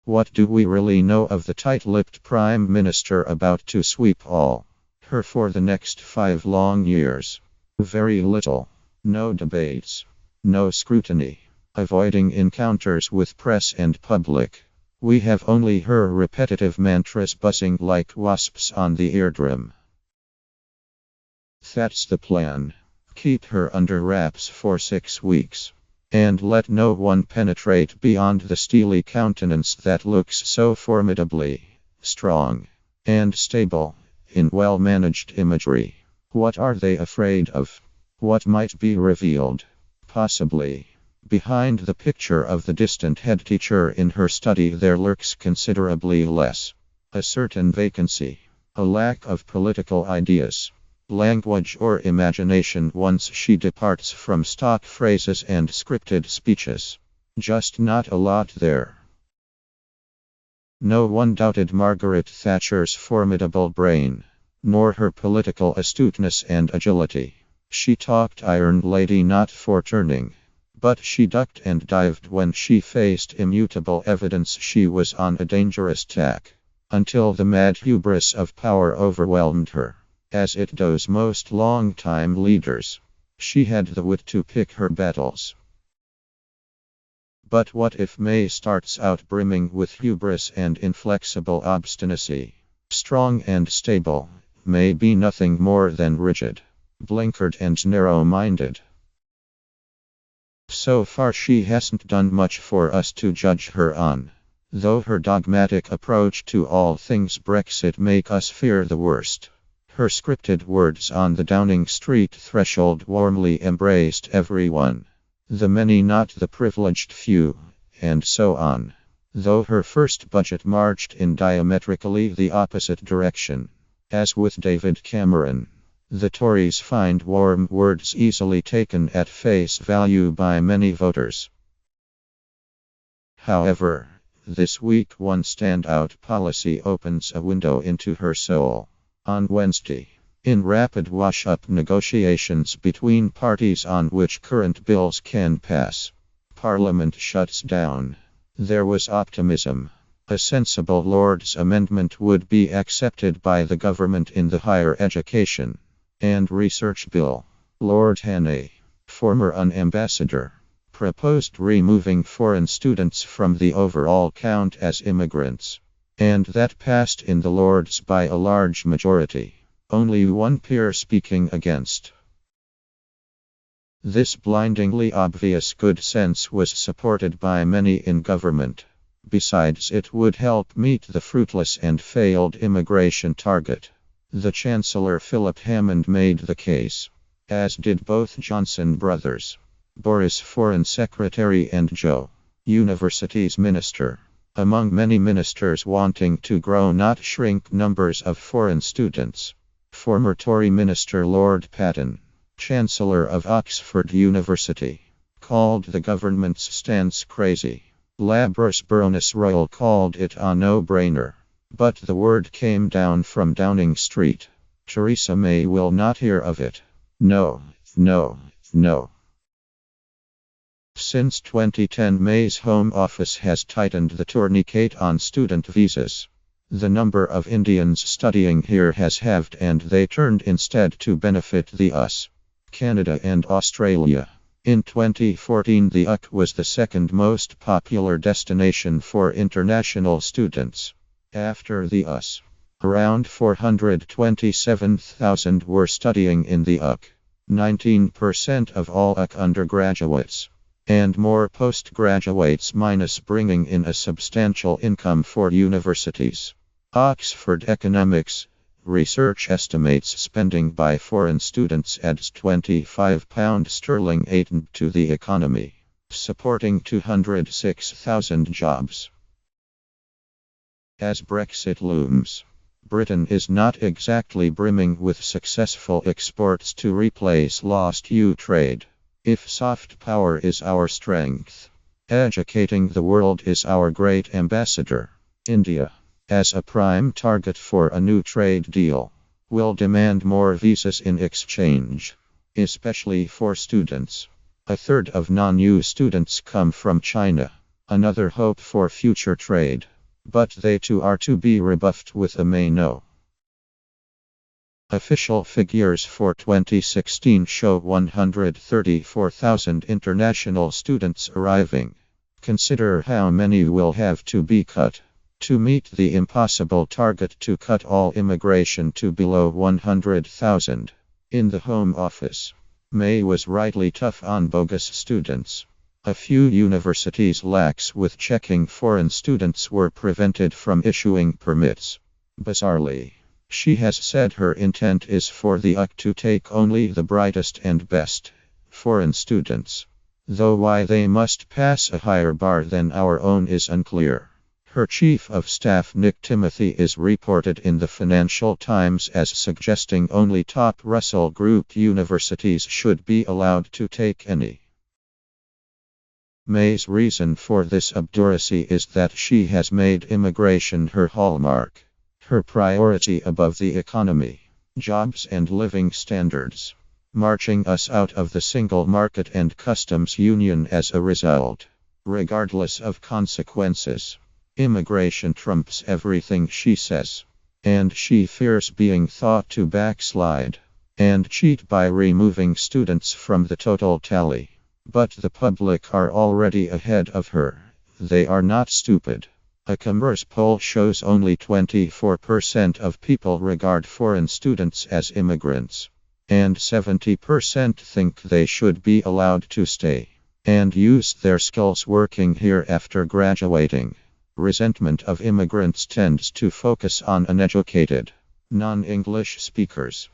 What do we really know of the tight-lipped Prime Minister about to sweep all her for the next 5 long years? Very little. No debates. No scrutiny. Avoiding encounters with press and public. We have only her repetitive mantras buzzing like wasps on the eardrum. That's the plan. Keep her under wraps for 6 weeks. And let no one penetrate beyond the steely countenance that looks so formidably strong and stable in well-managed imagery. What are they afraid of? What might be revealed? Possibly. Behind the picture of the distant head teacher in her study there lurks considerably less. A certain vacancy. A lack of political ideas, language or imagination once she departs from stock phrases and scripted speeches. Just not a lot there. No one doubted Margaret Thatcher's formidable brain, nor her political astuteness and agility. She talked Iron Lady not for turning, but she ducked and dived when she faced immutable evidence she was on a dangerous tack, until the mad hubris of power overwhelmed her. As it does most long-time leaders, she had the wit to pick her battles. But what if May starts out brimming with hubris and inflexible obstinacy? Strong and stable, may be nothing more than rigid, blinkered and narrow-minded. So far she hasn't done much for us to judge her on, though her dogmatic approach to all things Brexit make us fear the worst. Her scripted words on the Downing Street threshold warmly embraced everyone. The many not the privileged few, and so on. Though her first budget marched in diametrically the opposite direction. As with David Cameron, the Tories find warm words easily taken at face value by many voters. However, this week one standout policy opens a window into her soul. On Wednesday, in rapid wash-up negotiations between parties on which current bills can pass, Parliament shuts down. There was optimism. A sensible Lord's amendment would be accepted by the government in the Higher Education and Research Bill. Lord Hannay, former UN ambassador, proposed removing foreign students from the overall count as immigrants. And that passed in the Lords by a large majority. Only one peer speaking against. This blindingly obvious good sense was supported by many in government. Besides, it would help meet the fruitless and failed immigration target. The Chancellor Philip Hammond made the case, as did both Johnson brothers, Boris Foreign Secretary and Joe, Universities Minister. Among many ministers wanting to grow not shrink numbers of foreign students. Former Tory Minister Lord Patten, Chancellor of Oxford University, called the government's stance crazy. Labras Baroness Royal called it a no-brainer. But the word came down from Downing Street. Theresa May will not hear of it. No, no, no. Since 2010, May's Home Office has tightened the tourniquet on student visas. The number of Indians studying here has halved and they turned instead to benefit the US, Canada and Australia. In 2014, the UK was the second most popular destination for international students. After the US, around 427,000 were studying in the UK. 19% of all UK undergraduates. And more postgraduates minus bringing in a substantial income for universities. Oxford Economics Research estimates spending by foreign students adds £25 aid to the economy, supporting 206,000 jobs. As Brexit looms, Britain is not exactly brimming with successful exports to replace lost EU trade. If soft power is our strength, educating the world is our great ambassador. India, as a prime target for a new trade deal, will demand more visas in exchange, especially for students. A third of non-EU students come from China, another hope for future trade. But they too are to be rebuffed with a May no. Official figures for 2016 show 134,000 international students arriving. Consider how many will have to be cut. To meet the impossible target to cut all immigration to below 100,000. In the Home Office, May was rightly tough on bogus students. A few universities lax with checking foreign students were prevented from issuing permits. Bizarrely, she has said her intent is for the UK to take only the brightest and best foreign students. Though why they must pass a higher bar than our own is unclear. Her Chief of Staff Nick Timothy is reported in the Financial Times as suggesting only top Russell Group universities should be allowed to take any. May's reason for this obduracy is that she has made immigration her hallmark. Her priority above the economy, jobs and living standards. Marching us out of the single market and customs union as a result. Regardless of consequences. Immigration trumps everything she says. And she fears being thought to backslide and cheat by removing students from the total tally. But the public are already ahead of her. They are not stupid. A Commerce poll shows only 24% of people regard foreign students as immigrants. And 70% think they should be allowed to stay and use their skills working here after graduating. Resentment of immigrants tends to focus on uneducated, non-English speakers.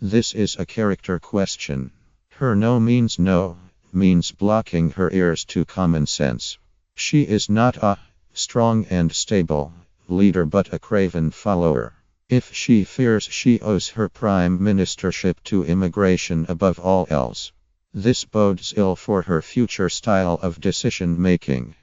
This is a character question. Her no means no, means blocking her ears to common sense. She is not a strong and stable leader but a craven follower. If she fears she owes her prime ministership to immigration above all else, this bodes ill for her future style of decision making.